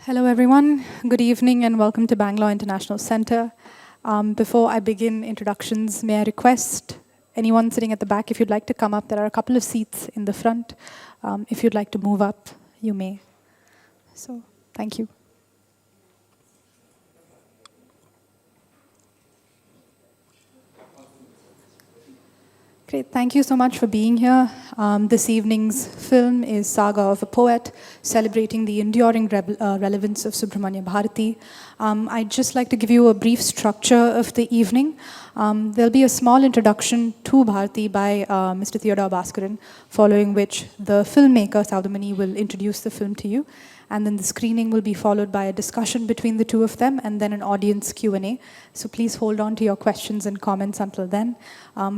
Hello, everyone. Good evening and welcome to Bangalore International Center. Before I begin introductions, may I request anyone sitting at the back, if you'd like to come up, there are a couple of seats in the front. If you'd like to move up, you may. So, thank you. Great, thank you so much for being here. This evening's film is Saga of a Poet, celebrating the enduring relevance of Subramania Bharathi. I'd just like to give you a brief structure of the evening. There'll be a small introduction to Bharati by Mr. Theodore Bhaskaran, following which the filmmaker, Subramania, will introduce the film to you. And then the screening will be followed by a discussion between the two of them and then an audience Q&A. So please hold on to your questions and comments until then.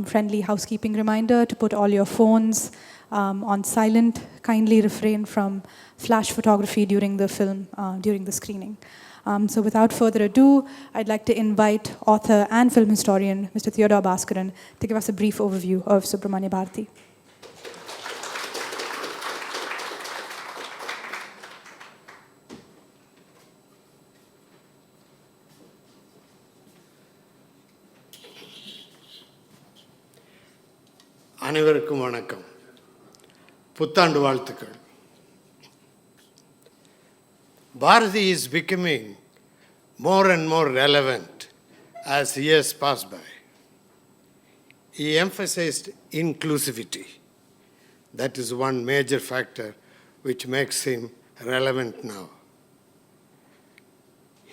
Friendly housekeeping reminder to put all your phones on silent. Kindly refrain from flash photography during the film, during the screening. So without further ado, I'd like to invite author and film historian, Mr. Theodore Bhaskaran, to give us a brief overview of Subramania Bharathi. அனைவருக்கும் வணக்கம். புத்தாண்டு வாழ்த்துக்கள். Bharati is becoming more and more relevant as years pass by. He emphasized inclusivity. That is one major factor which makes him relevant now.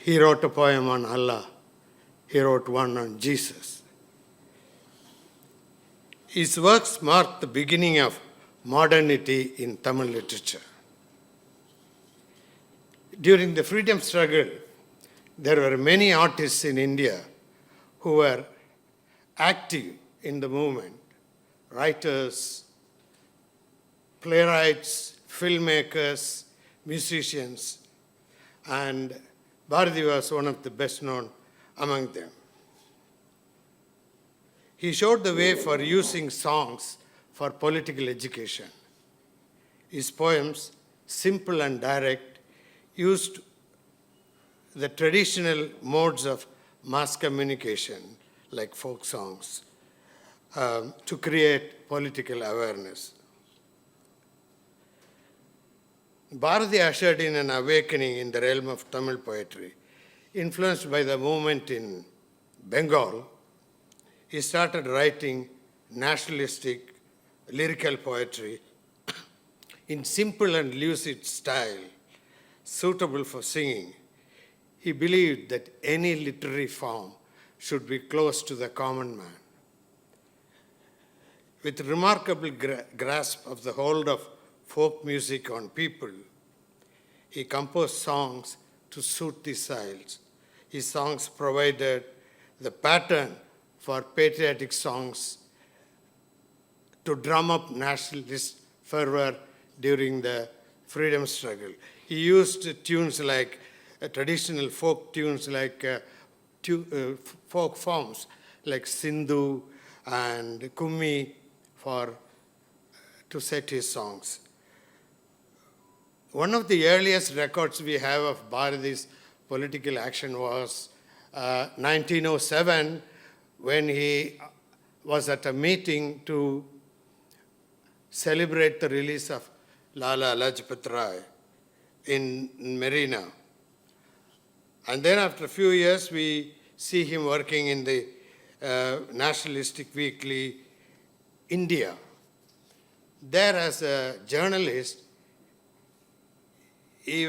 He wrote a poem on Allah. He wrote one on Jesus. His works marked the beginning of modernity in Tamil literature. During the freedom struggle, there were many artists in India who were active in the movement. Writers, playwrights, filmmakers, musicians, and Bharati was one of the best known among them. He showed the way for using songs for political education. His poems, simple and direct, used the traditional modes of mass communication, like folk songs, to create political awareness. Bharati ushered in an awakening in the realm of Tamil poetry. Influenced by the movement in Bengal, he started writing nationalistic lyrical poetry in simple and lucid style, suitable for singing. He believed that any literary form should be close to the common man. With remarkable grasp of the hold of folk music on people, he composed songs to suit these styles. His songs provided the pattern for patriotic songs to drum up nationalist fervor during the freedom struggle. He used tunes like traditional folk tunes like folk forms like Sindhu and Kummi to set his songs. One of the earliest records we have of Bharati's political action was 1907, when he was at a meeting to celebrate the release of Lala Lajpat Rai in Marina. And then after a few years, we see him working in the nationalistic weekly India. There, as a journalist, he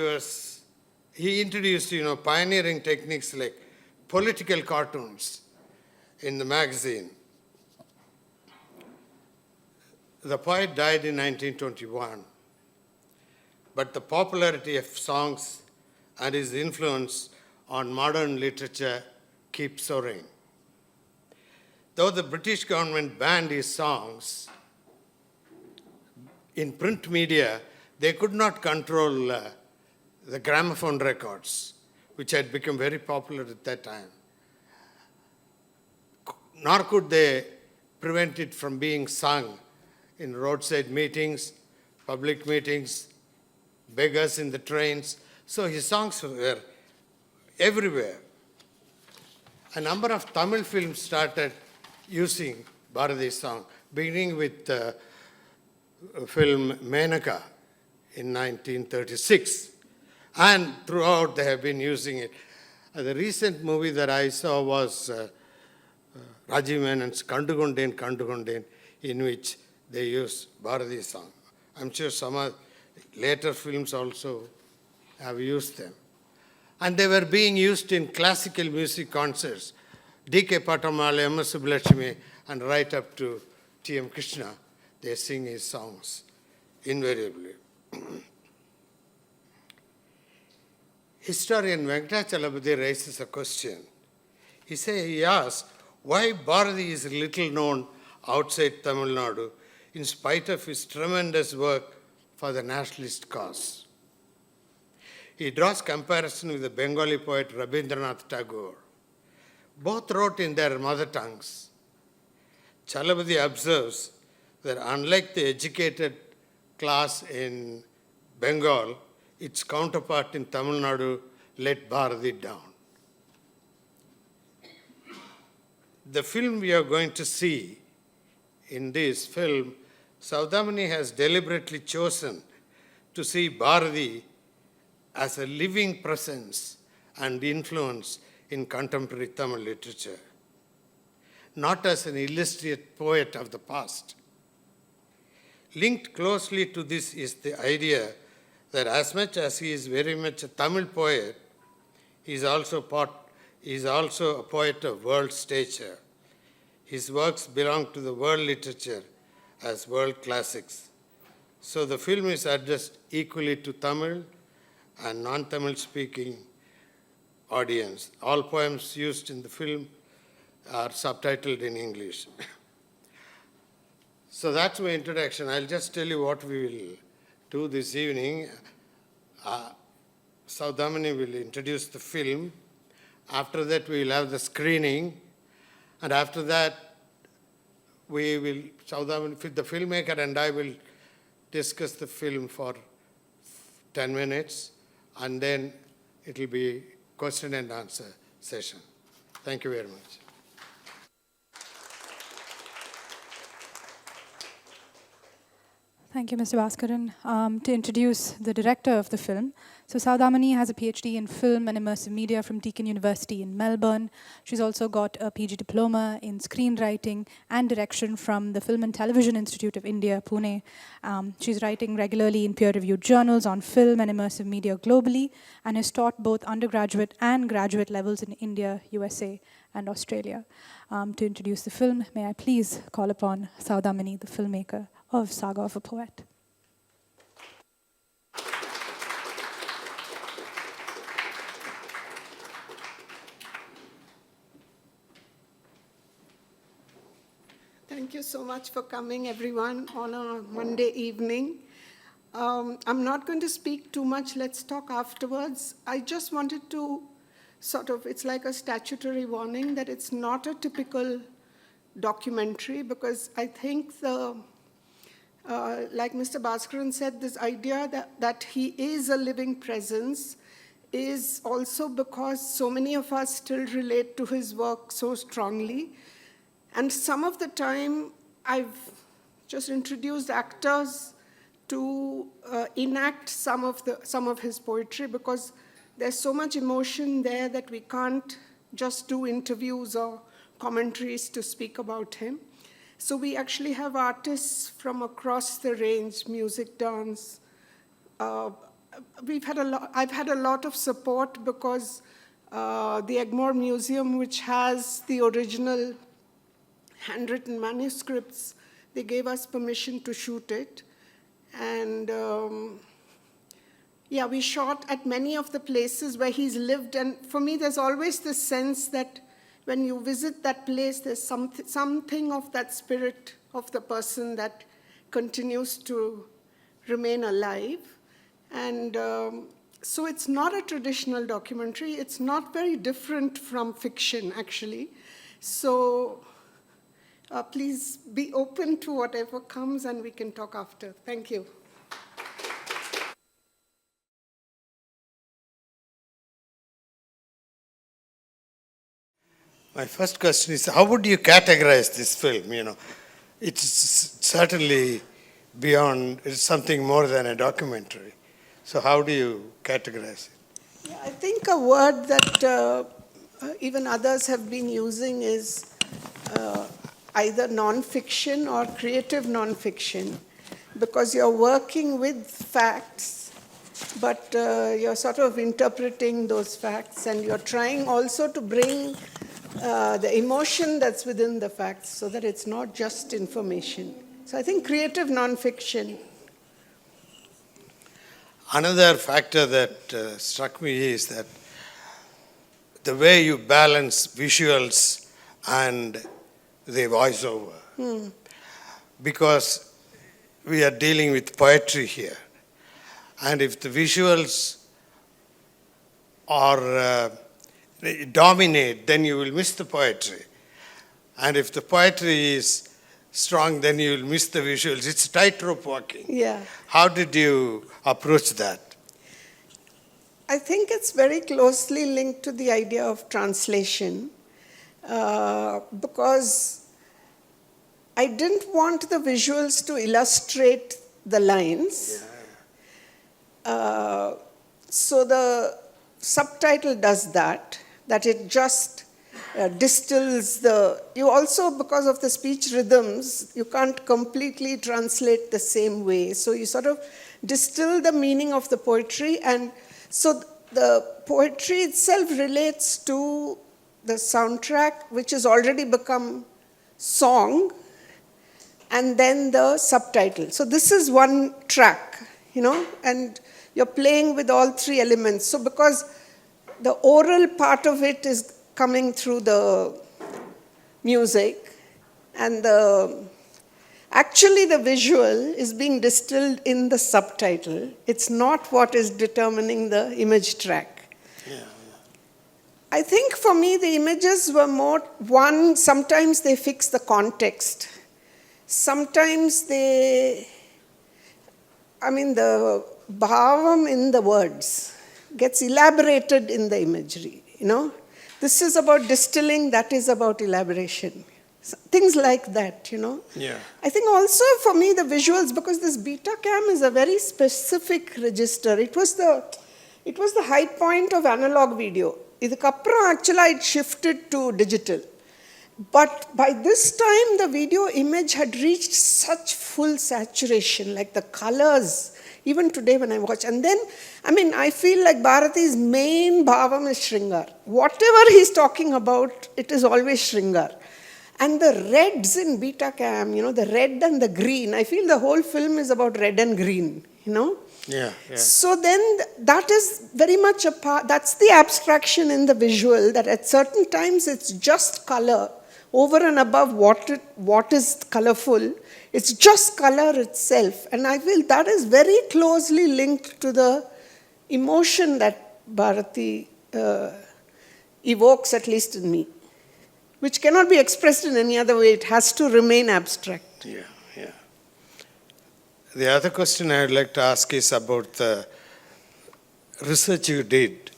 introduced, pioneering techniques like political cartoons in the magazine. The poet died in 1921, but the popularity of songs and his influence on modern literature keeps soaring. Though the British government banned his songs, in print media, they could not control the gramophone records, which had become very popular at that time. Nor could they prevent it from being sung in roadside meetings, public meetings, beggars in the trains, So his songs were everywhere. A number of Tamil films started using Bharati's song, beginning with the film Menaka in 1936. And throughout they have been using it. The recent movie that I saw was Rajiv Menon's Kandukonden, in which they use Bharati's song. I'm sure some later films also have used them. And they were being used in classical music concerts. D.K. Pattamale, M.S. Subbulakshmi, and right up to T.M. Krishna, they sing his songs invariably. Historian Venkatachalapati raises a question. He asks, why Bharati is little known outside Tamil Nadu in spite of his tremendous work for the nationalist cause. He draws comparison with the Bengali poet Rabindranath Tagore. Both wrote in their mother tongues. Chalapati observes that unlike the educated class in Bengal, its counterpart in Tamil Nadu let Bharati down. The film we are going to see, in this film, Saudamani has deliberately chosen to see Bharati as a living presence and influence in contemporary Tamil literature, not as an illustrious poet of the past. Linked closely to this is the idea that as much as he is very much a Tamil poet, he is also a poet of world stature. His works belong to the world literature as world classics. So the film is addressed equally to Tamil and non-Tamil speaking audience. All poems used in the film are subtitled in English. So that's my introduction. I'll just tell you what we will do this evening. Saudamani will introduce the film. After that, we will have the screening. And after that, the filmmaker and I will discuss the film for 10 minutes, and then it will be question and answer session. Thank you very much. Thank you, Mr. Bhaskaran. To introduce the director of the film, so Saudamani has a PhD in film and immersive media from Deakin University in Melbourne. She's also got a PG diploma in screenwriting and direction from the Film and Television Institute of India, Pune. She's writing regularly in peer-reviewed journals on film and immersive media globally, and has taught both undergraduate and graduate levels in India, USA, and Australia. To introduce the film, may I please call upon Saudamani, the filmmaker of Saga of a Poet. Thank you so much for coming, everyone, on a Monday evening. I'm not going to speak too much. Let's talk afterwards. I just wanted to it's like a statutory warning that it's not a typical documentary, because I think like Mr. Bhaskaran said, this idea that he is a living presence is also because so many of us still relate to his work so strongly. And some of the time, I've just introduced actors to enact some of his poetry, because there's so much emotion there that we can't just do interviews or commentaries to speak about him. So we actually have artists from across the range, music, dance. I've had a lot of support, because the Egmore Museum, which has the original handwritten manuscripts, they gave us permission to shoot it. And we shot at many of the places where he's lived. And for me, there's always this sense that when you visit that place, there's something of that spirit of the person that continues to remain alive. And so it's not a traditional documentary. It's not very different from fiction, actually. So please be open to whatever comes, and we can talk after. Thank you. My first question is, how would you categorize this film? You know, it's certainly beyond, it's something more than a documentary. So how do you categorize it? Yeah, I think a word that even others have been using is either non-fiction or creative non-fiction, because you're working with facts, but you're sort of interpreting those facts, and you're trying also to bring the emotion that's within the facts so that it's not just information. So I think creative non-fiction. Another factor that struck me is that the way you balance visuals and the voiceover. Because we are dealing with poetry here. And if the visuals are dominate, then you will miss the poetry. And if the poetry is strong, then you will miss the visuals. It's tightrope walking. Yeah. How did you approach that? I think it's very closely linked to the idea of translation, because I didn't want the visuals to illustrate the lines. So the subtitle does that it just distills the, you also, because of the speech rhythms, you can't completely translate the same way. So you sort of distill the meaning of the poetry, and so the poetry itself relates to the soundtrack, which has already become song, and then the subtitle. So this is one track, you know, and you're playing with all three elements. So because the oral part of it is coming through the music, and actually the visual is being distilled in the subtitle. It's not what is determining the image track. Yeah. I think for me the images were more, one, sometimes they fix the context. Sometimes the bhavam in the words gets elaborated in the imagery, you know. This is about distilling, that is about elaboration. Things like that, you know. Yeah. I think also for me the visuals, because this Betacam is a very specific register. It was the high point of analog video. Idukapram actually it shifted to digital. But by this time the video image had reached such full saturation, like the colors, even today when I watch. And then, I feel like Bharati's main bhavam is Shringar. Whatever he's talking about, it is always Shringar. And the reds in Betacam, you know, the red and the green, I feel the whole film is about red and green, you know. Yeah, yeah. So then that is very much a part, that's the abstraction in the visual, that at certain times it's just color, over and above what is colorful. It's just color itself. And I feel that is very closely linked to the emotion that Bharati evokes, at least in me, which cannot be expressed in any other way. It has to remain abstract. Yeah, yeah. The other question I would like to ask is about the research you did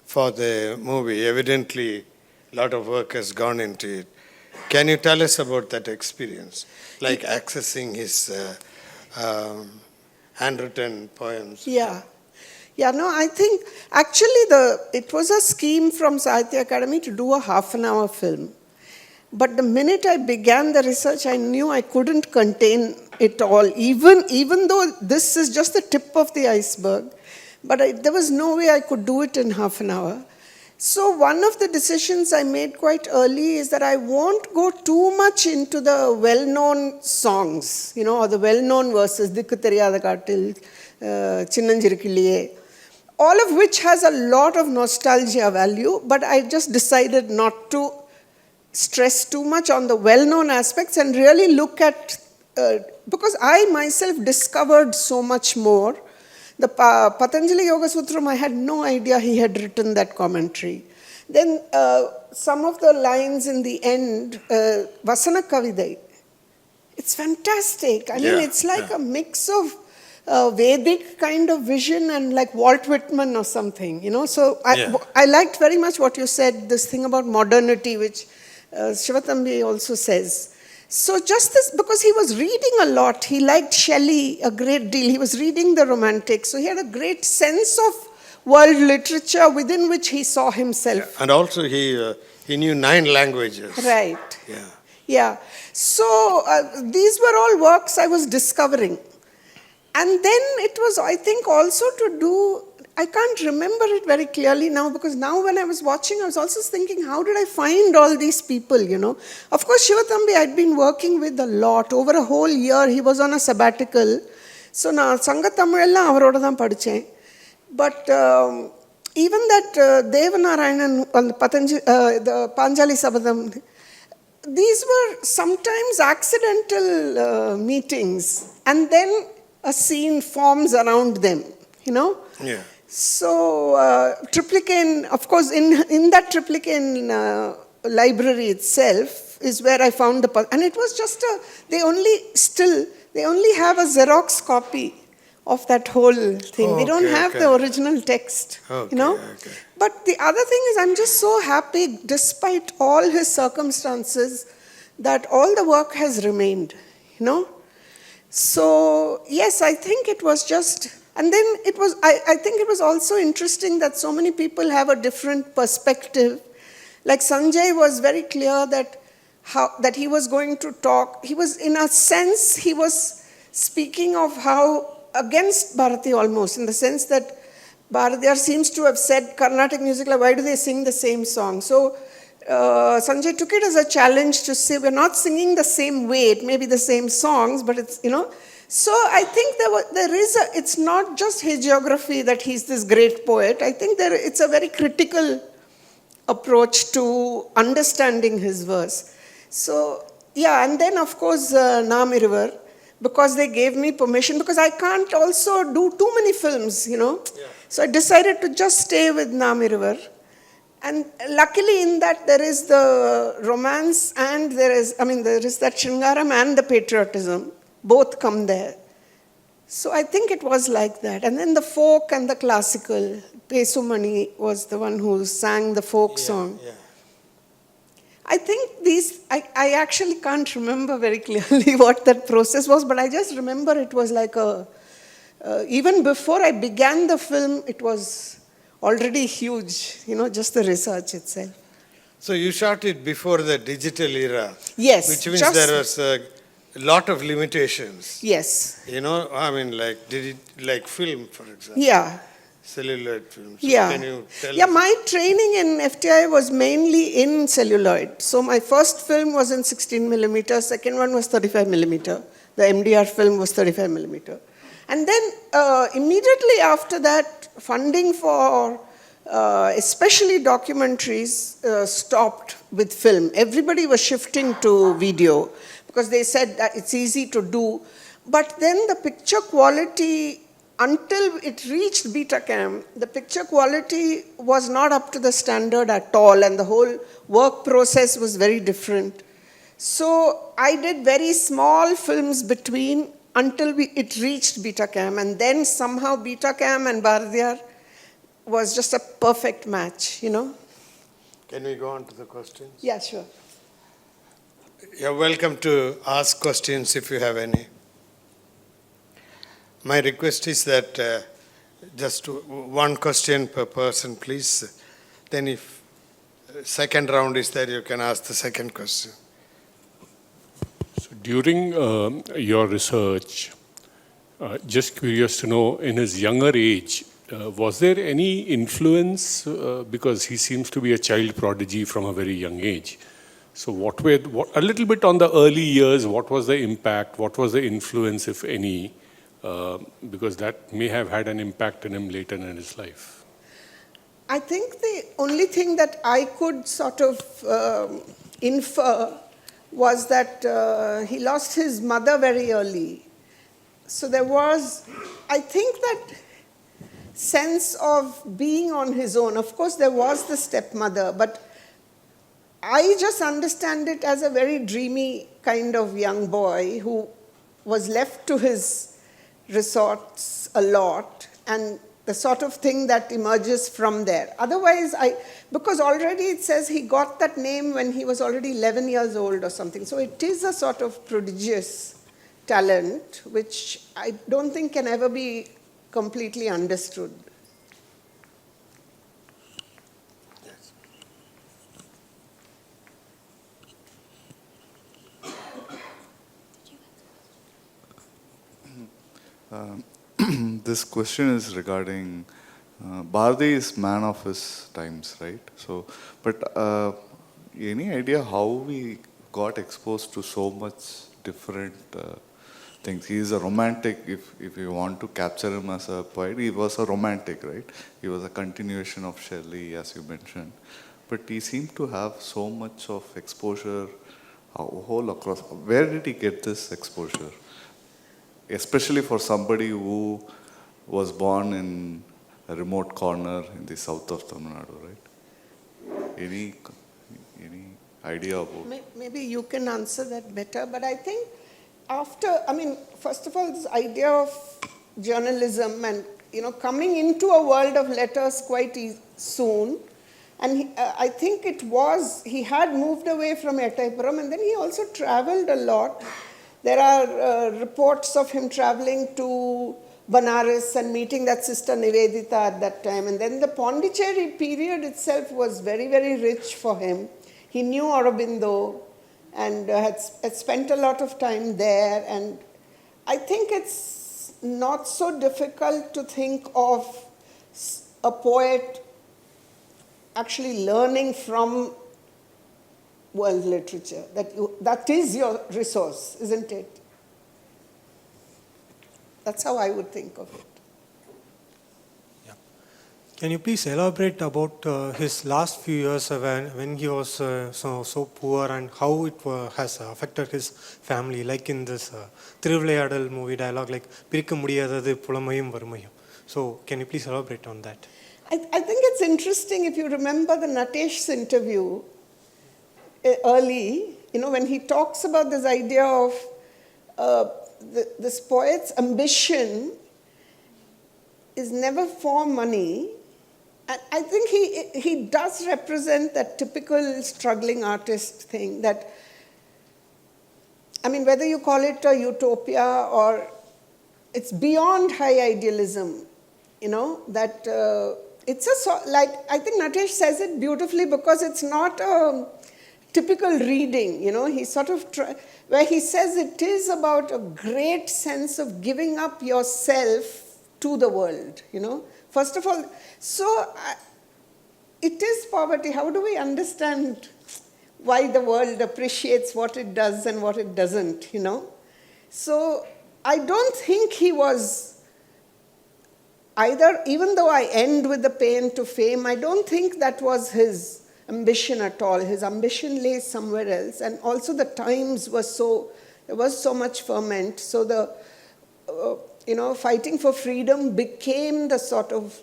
for the movie. Evidently, a lot of work has gone into it. Can you tell us about that experience, like accessing his handwritten poems? Yeah. Yeah, no, I think actually it was a scheme from Sahitya Academy to do a half-an-hour film. But the minute I began the research, I knew I couldn't contain it all, even though this is just the tip of the iceberg. But there was no way I could do it in half an hour. So one of the decisions I made quite early is that I won't go too much into the well-known songs, you know, or the well-known verses, Dikku Theriyada Kaattil, Chinnanjirikiliye, all of which has a lot of nostalgia value, but I just decided not to stress too much on the well-known aspects and really look at, because I myself discovered so much more. The Patanjali Yoga Sutram, I had no idea he had written that commentary. Then some of the lines in the end, Vasana Kavidai, it's fantastic. I mean, it's like a mix of Vedic kind of vision and like Walt Whitman or something, you know. So Yeah. I liked very much what you said, this thing about modernity, which Shivatambi also says. So just this, because he was reading a lot, he liked Shelley a great deal. He was reading the Romantics, so he had a great sense of world literature within which he saw himself. And also he knew 9 languages. Right. Yeah. Yeah. So these were all works I was discovering. And then it was, I think, also to do, I can't remember it very clearly now, because now when I was watching, I was also thinking, how did I find all these people, you know? Of course, Shivatambi I'd been working with a lot. Over a whole year, he was on a sabbatical. So now, Sanga Tamilella avarodadhan padichen. But even that Devanarayanan, the Panjali Sabadam, these were sometimes accidental meetings, and then a scene forms around them, you know? Yeah. So, Triplicane, of course, in that Triplicane library itself is where I found and it was just they only have a Xerox copy of that whole thing. Oh, they don't okay, have okay. the original text, Okay, you know? okay. But the other thing is, I'm just so happy, despite all his circumstances, that all the work has remained, you know? So, yes, I think it was just, and then it was, I think it was also interesting that so many people have a different perspective. Like Sanjay was very clear that he was going to talk, he was, in a sense, he was speaking of how, against Bharati almost, in the sense that Bharatiyar seems to have said, Carnatic music, like, why do they sing the same song? So, Sanjay took it as a challenge to say, we're not singing the same way, it may be the same songs, but it's, you know. So I think it's not just hagiography that he's this great poet. I think it's a very critical approach to understanding his verse. So, yeah, and then of course, Namirivar, because they gave me permission, because I can't also do too many films, you know. Yeah. So I decided to just stay with Namirivar. And luckily in that there is the romance and there is that Sringaram and the patriotism. Both come there. So I think it was like that. And then the folk and the classical. Pesumani was the one who sang the folk song. Yeah. I think I actually can't remember very clearly what that process was, but I just remember it was like even before I began the film, it was already huge, you know, just the research itself. So you shot it before the digital era. Yes. Which means there was a lot of limitations. Yes. You know, I mean, like, did it like film, for example? Yeah. Celluloid film. So yeah. Can you tell Yeah, us? my training in FTI was mainly in celluloid. So my first film was in 16 millimeter, second one was 35 millimeter. The MDR film was 35 millimeter. And then immediately after that, funding for especially documentaries stopped with film. Everybody was shifting to video because they said that it's easy to do. But then the picture quality, until it reached Betacam, the picture quality was not up to the standard at all, and the whole work process was very different. So I did very small films between until it reached Betacam, and then somehow Betacam and Bharatiyar was just a perfect match, you know. Can we go on to the questions? Yeah, sure. You're welcome to ask questions if you have any. My request is that just one question per person, please. Then if second round is there, you can ask the second question. So during your research, just curious to know, in his younger age, was there any influence, because he seems to be a child prodigy from a very young age. So a little bit on the early years, what was the impact, what was the influence, if any, because that may have had an impact on him later in his life? I think the only thing that I could sort of infer was that he lost his mother very early. So there was, I think, that sense of being on his own. Of course, there was the stepmother, but I just understand it as a very dreamy kind of young boy who was left to his resorts a lot, and the sort of thing that emerges from there. Otherwise, because already it says he got that name when he was already 11 years old or something. So it is a sort of prodigious talent, which I don't think can ever be completely understood. This question is regarding Bharati is man of his times, right? So, but any idea how we got exposed to so much different things? He is a romantic. If you want to capture him as a poet, he was a romantic, right? He was a continuation of Shelley, as you mentioned. But he seemed to have so much of exposure, whole across. Where did he get this exposure? Especially for somebody who was born in a remote corner in the south of Tamilnadu, right? Any idea about? Maybe you can answer that better, but I think first of all, this idea of journalism and, coming into a world of letters quite soon, and I think he had moved away from Ettaipuram, and then he also traveled a lot. There are reports of him traveling to Banaras and meeting that sister Nivedita at that time. And then the Pondicherry period itself was very, very rich for him. He knew Aurobindo and had spent a lot of time there. And I think it's not so difficult to think of a poet actually learning from world literature. That is your resource, isn't it? That's how I would think of it. Yeah. Can you please elaborate about his last few years when he was so poor, and how it has affected his family, like in this Thiruvilayadal movie dialogue, like "Pirikka mudiyadhathu pulamayum varumayum." So can you please elaborate on that? I think it's interesting if you remember the Natesh's interview early, when he talks about this idea of this poet's ambition is never for money. And I think he does represent that typical struggling artist thing that, whether you call it a utopia or it's beyond high idealism, that it's I think Natesh says it beautifully, because it's not a typical reading, he sort of, where he says it is about a great sense of giving up yourself to the world, First of all, it is poverty. How do we understand why the world appreciates what it does and what it doesn't, So I don't think he was either, even though I end with the pain to fame, I don't think that was his ambition at all. His ambition lay somewhere else. And also the times there was so much ferment. So the, fighting for freedom became the sort of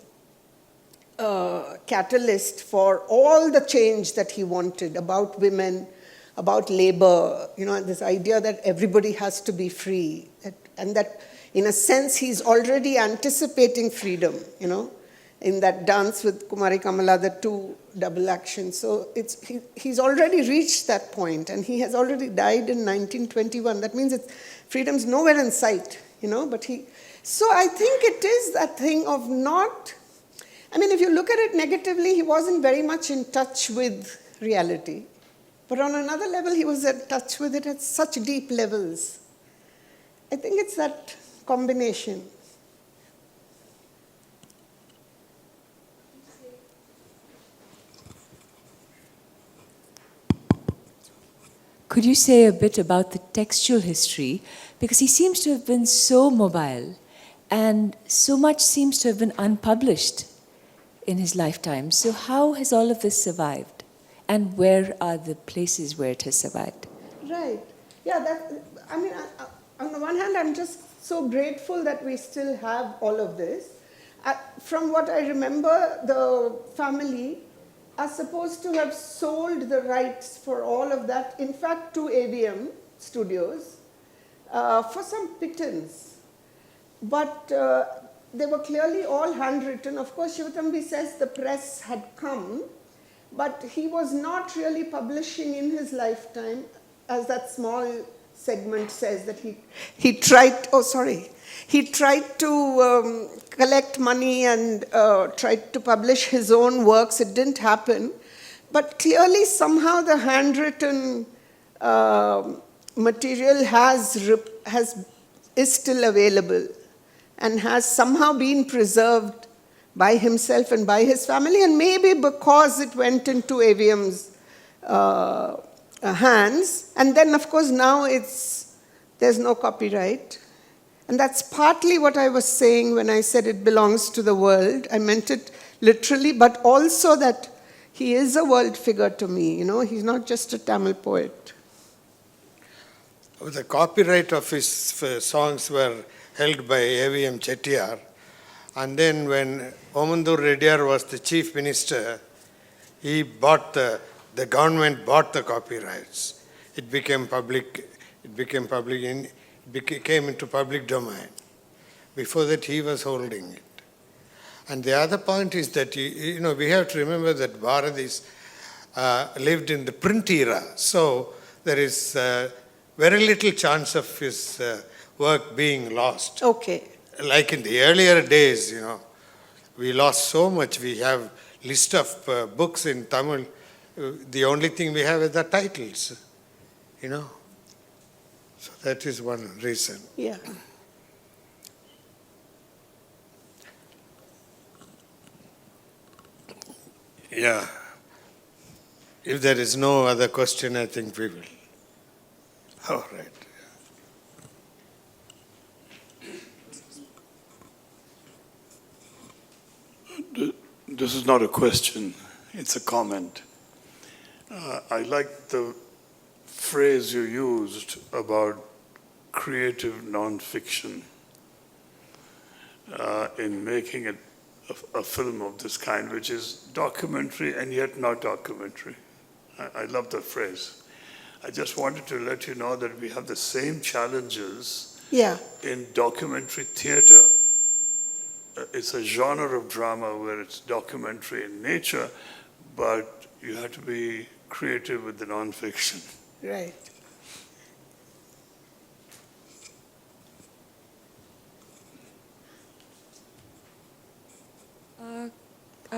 catalyst for all the change that he wanted about women, about labor, this idea that everybody has to be free. And that, in a sense, he's already anticipating freedom, in that dance with Kumari Kamala, the two double actions. So he's already reached that point, and he has already died in 1921. That means freedom's nowhere in sight, So I think it is that thing of not, if you look at it negatively, he wasn't very much in touch with reality. But on another level, he was in touch with it at such deep levels. I think it's that combination. Could you say a bit about the textual history? Because he seems to have been so mobile, and so much seems to have been unpublished in his lifetime. So how has all of this survived? And where are the places where it has survived? Right. Yeah, on the one hand, I'm just so grateful that we still have all of this. From what I remember, the family are supposed to have sold the rights for all of that, in fact, to AVM Studios, for some pittance. but they were clearly all handwritten. Of course, Shivatambi says the press had come, but he was not really publishing in his lifetime, as that small segment says, that he tried, he tried to collect money and tried to publish his own works. It didn't happen. But clearly, somehow, the handwritten material is still available and has somehow been preserved by himself and by his family, and maybe because it went into AVM's hands. And then, of course, now there's no copyright. And that's partly what I was saying when I said it belongs to the world. I meant it literally, but also that he is a world figure to me. You know, he's not just a Tamil poet. The copyright of his songs were held by AVM Chettiar. And then when Omandur Reddyar was the chief minister, he bought the government bought the copyrights. It became came into public domain. Before that, he was holding it. And the other point is that, we have to remember that Bharati lived in the print era. So there is very little chance of his work being lost. Okay. Like in the earlier days, we lost so much. We have list of books in Tamil. The only thing we have is the titles, So that is one reason. Yeah. Yeah. If there is no other question, I think we will. All right. This is not a question, it's a comment. I like the phrase you used about creative non-fiction in making it a film of this kind, which is documentary and yet not documentary. I love that phrase. I just wanted to let you know that we have the same challenges in documentary theater. It's a genre of drama where it's documentary in nature, but you have to be creative with the non-fiction. Right.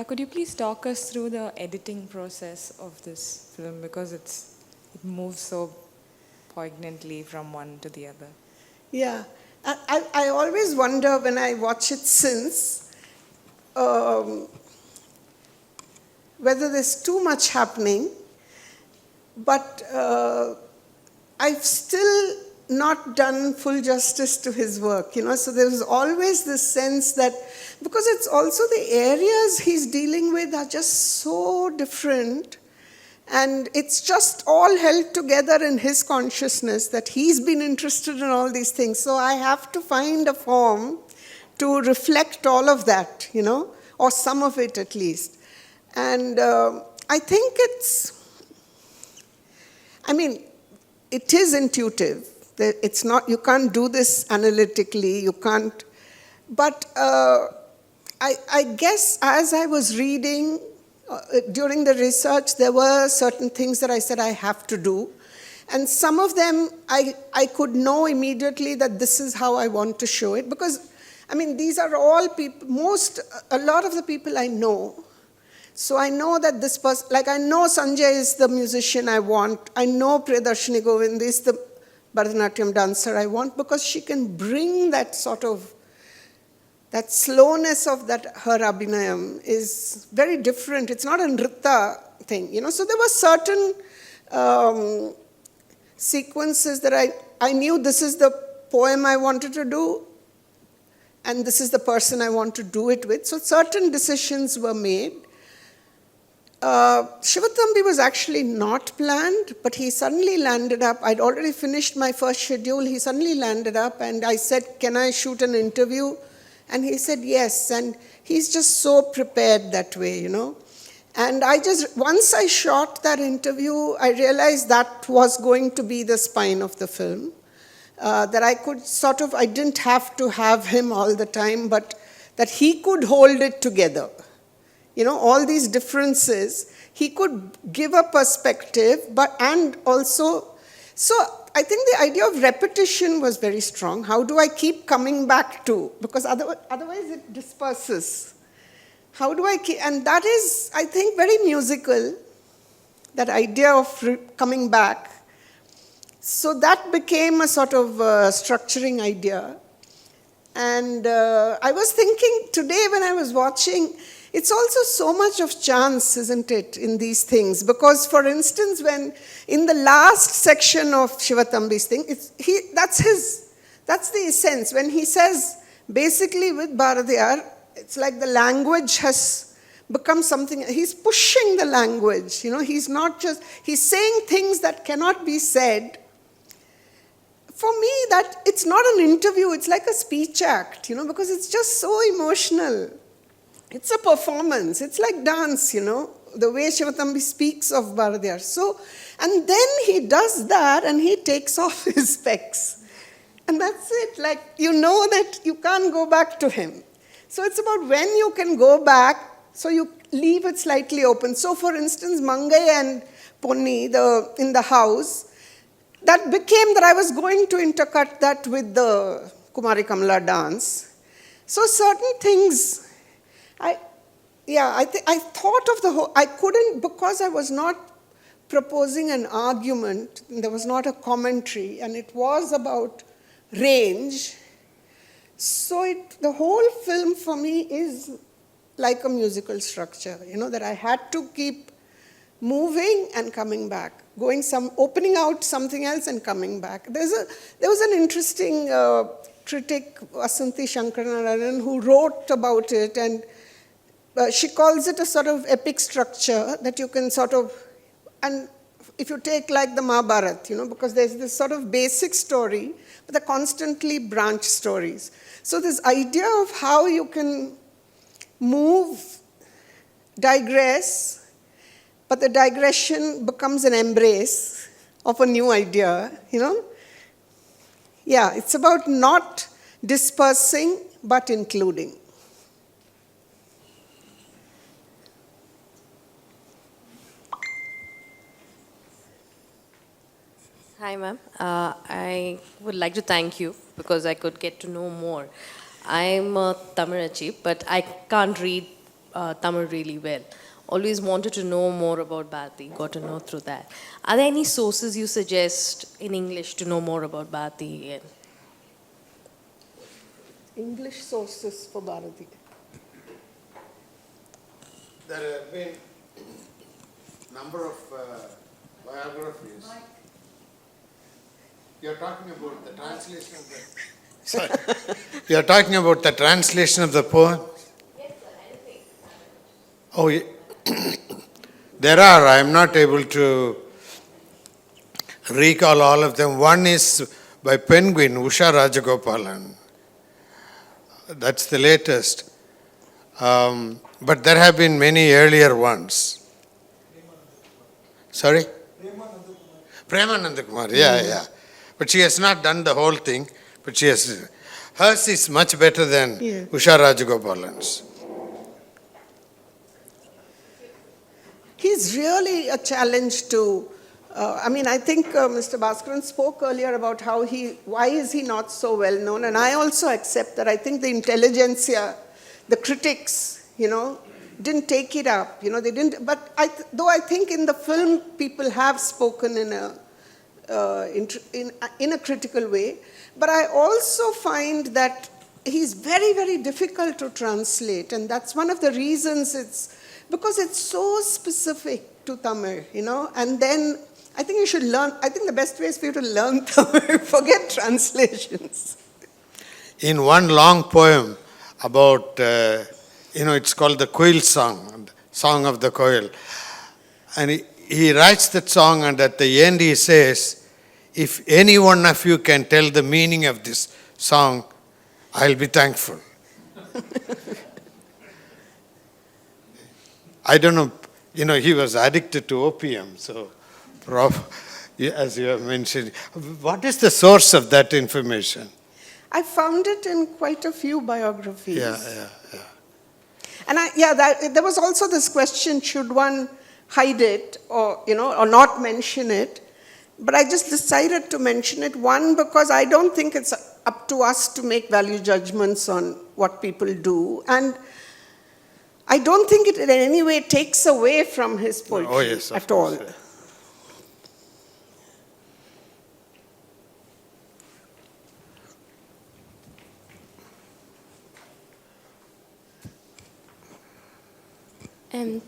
Could you please talk us through the editing process of this film, because it moves so poignantly from one to the other? Yeah. I always wonder when I watch it since whether there's too much happening, but I've still not done full justice to his work, so there's always this sense that, because it's also the areas he's dealing with are just so different, and it's just all held together in his consciousness that he's been interested in all these things. So I have to find a form to reflect all of that, or some of it at least. And I think it is intuitive. It's not, you can't do this analytically, you can't. But I guess as I was reading, during the research, there were certain things that I said I have to do. And some of them, I could know immediately that this is how I want to show it. Because, these are all people, a lot of the people I know. So I know that this person, like I know Sanjay is the musician I want. I know Priyadarshini Govind is the Bharatanatyam dancer I want, because she can bring that sort of, that slowness of her abhinayam is very different. It's not a nritta thing, So there were certain sequences that I knew this is the poem I wanted to do, and this is the person I want to do it with. So certain decisions were made. Shivatambi was actually not planned, but he suddenly landed up. I'd already finished my first schedule. He suddenly landed up, and I said, can I shoot an interview? And he said yes, and he's just so prepared that way, And once I shot that interview, I realized that was going to be the spine of the film. that I could I didn't have to have him all the time, but that he could hold it together. All these differences, he could give a perspective, and also, so I think the idea of repetition was very strong. How do I keep coming back to? Because otherwise it disperses. How do I keep, and that is, I think, very musical, that idea of coming back. So that became a sort of structuring idea. And I was thinking today when I was watching, it's also so much of chance, isn't it, in these things? Because, for instance, when in the last section of Shivatambi's thing, that's the essence. When he says, basically with Bharatiyar, it's like the language has become something, he's pushing the language, he's not just, he's saying things that cannot be said. For me, that it's not an interview, it's like a speech act, because it's just so emotional. It's a performance. It's like dance, the way Shivatambi speaks of Bharatiyar. So, and then he does that and he takes off his specs. And that's it. Like, that you can't go back to him. So it's about when you can go back, so you leave it slightly open. So, for instance, Mangai and Ponni, in the house, that became that I was going to intercut that with the Kumari Kamala dance. So certain things, I thought of the whole, I couldn't, because I was not proposing an argument, there was not a commentary, and it was about range. So the whole film for me is like a musical structure, that I had to keep moving and coming back, opening out something else and coming back. There was an interesting critic, Vasanti Shankaranarayanan, who wrote about it, and she calls it a sort of epic structure that you can and if you take like the Mahabharata, because there's this sort of basic story, but they're constantly branched stories. So this idea of how you can move, digress, but the digression becomes an embrace of a new idea, Yeah, it's about not dispersing, but including. Hi, ma'am. I would like to thank you because I could get to know more. I'm a Tamilachi, but I can't read Tamil really well. Always wanted to know more about Bharati, got to know through that. Are there any sources you suggest in English to know more about Bharati? English sources for Bharati. There have been number of biographies. You're talking about the translation of the... Sorry. You're talking about the translation of the poem? Yes, sir, anything. Oh, yeah. There are. I am not able to recall all of them. One is by Penguin, Usha Rajagopalan. That's the latest. But there have been many earlier ones. Sorry? Premananda Kumar, yeah. But she has not done the whole thing. But she has. Hers is much better than Usha Rajagopalan's. He's really a challenge to, I think Mr. Bhaskaran spoke earlier about why is he not so well known, and I also accept that. I think the intelligentsia, the critics, didn't take it up, they didn't, but though I think in the film people have spoken in a critical way, but I also find that he's very, very difficult to translate, and that's one of the reasons because it's so specific to Tamil, and then I think you should learn, I think the best way is for you to learn Tamil, forget translations. In one long poem about, it's called the Koil Song, Song of the Koil, and he writes that song, and at the end he says, if any one of you can tell the meaning of this song, I'll be thankful. I don't know, he was addicted to opium, so as you have mentioned. What is the source of that information? I found it in quite a few biographies. Yeah. And there was also this question, should one hide it or not mention it? But I just decided to mention it. One, because I don't think it's up to us to make value judgments on what people do. And I don't think it in any way takes away from his poetry at all. Yeah.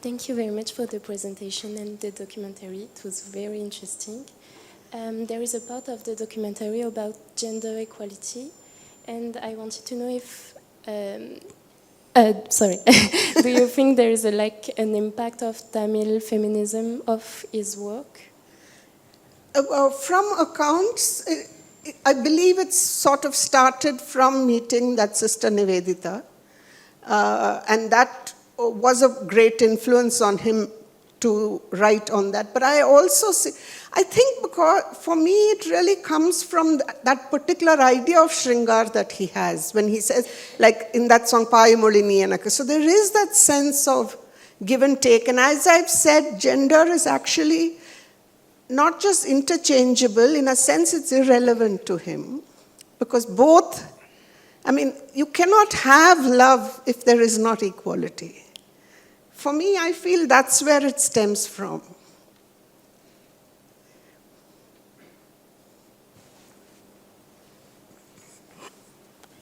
Thank you very much for the presentation and the documentary. It was very interesting. There is a part of the documentary about gender equality, and I wanted to know if, do you think there is an impact of Tamil feminism of his work? From accounts, I believe it's sort of started from meeting that Sister Nivedita, and that was a great influence on him to write on that. But I also think because for me it really comes from that particular idea of Shringar that he has when he says, like in that song, Payamolini Enaka. So there is that sense of give and take. And as I've said, gender is actually not just interchangeable, in a sense it's irrelevant to him. Because you cannot have love if there is not equality. For me, I feel that's where it stems from.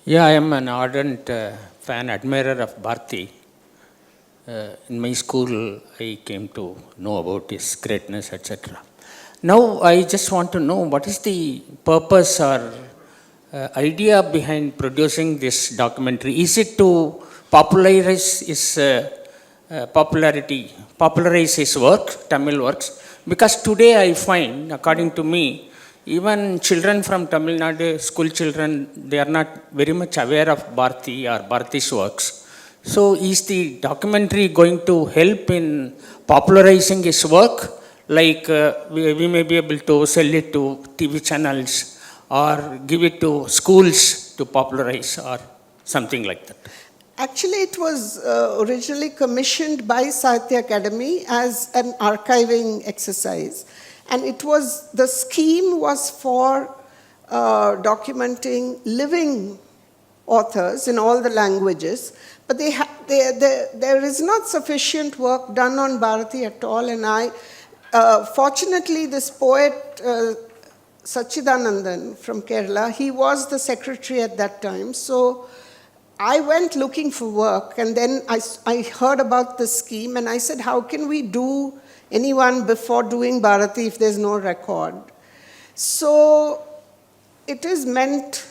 Yeah, I am an ardent fan, admirer of Bharati. In my school, I came to know about his greatness, etc. Now, I just want to know what is the purpose or idea behind producing this documentary? Is it to popularize his popularize his work, Tamil works? Because today I find, according to me, even children from Tamil Nadu, school children, they are not very much aware of Bharati or Bharati's works. So is the documentary going to help in popularizing his work? Like we may be able to sell it to TV channels or give it to schools to popularize or something like that? Actually, it was originally commissioned by Sahitya Academy as an archiving exercise. And the scheme was for documenting living authors in all the languages. But there is not sufficient work done on Bharati at all. And fortunately, this poet, Sachidanandan from Kerala, he was the secretary at that time. So I went looking for work, and then I heard about the scheme, and I said, how can we do anyone before doing Bharati if there's no record? So it is meant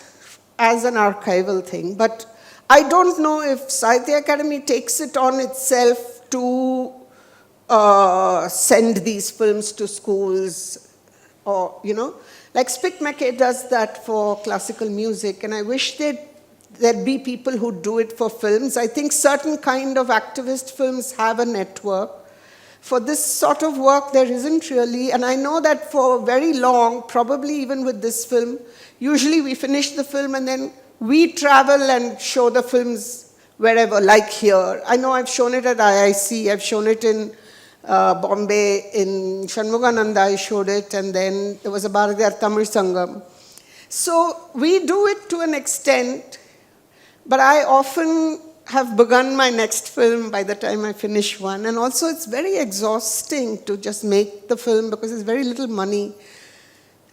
as an archival thing, but I don't know if Sahitya Academy takes it on itself to send these films to schools or, like Spitmaker does that for classical music, and I wish there'd be people who do it for films. I think certain kind of activist films have a network. For this sort of work, there isn't really, and I know that for very long, probably even with this film, usually we finish the film and then we travel and show the films wherever, like here. I know I've shown it at IIC, I've shown it in Bombay, in Shanmugananda I showed it, and then there was a Bharatiyar Tamil Sangam. So we do it to an extent, but I often have begun my next film by the time I finish one. And also it's very exhausting to just make the film because there's very little money.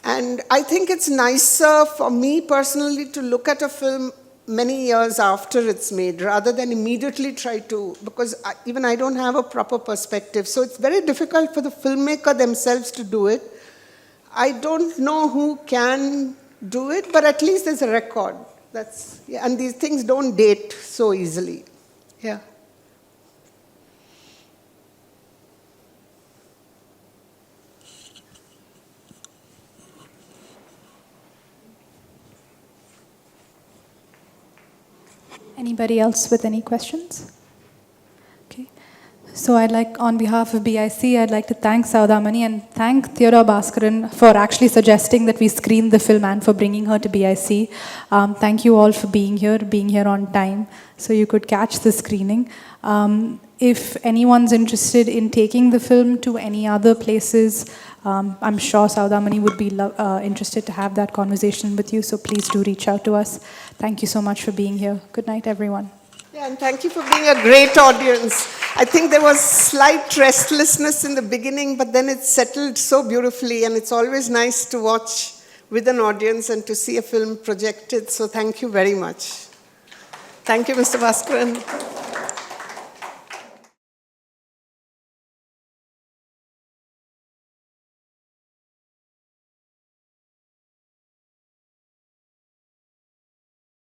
And I think it's nicer for me personally to look at a film many years after it's made rather than immediately try to, because even I don't have a proper perspective. So it's very difficult for the filmmaker themselves to do it. I don't know who can do it, but at least there's a record. And these things don't date so easily. Yeah. Anybody else with any questions? Okay. So So I'd like, on behalf of BIC, I'd like to thank Saudamani and thank Theodore Bhaskaran for actually suggesting that we screen the film and for bringing her to BIC. Thank you all for being here on time, so you could catch the screening. If anyone's interested in taking the film to any other places, I'm sure Saudamani would be interested to have that conversation with you, so please do reach out to us. Thank you so much for being here. Good night, everyone. Yeah, and thank you for being a great audience. I think there was slight restlessness in the beginning, but then it settled so beautifully, and it's always nice to watch with an audience and to see a film projected, so thank you very much. Thank you, Mr. Bhaskaran.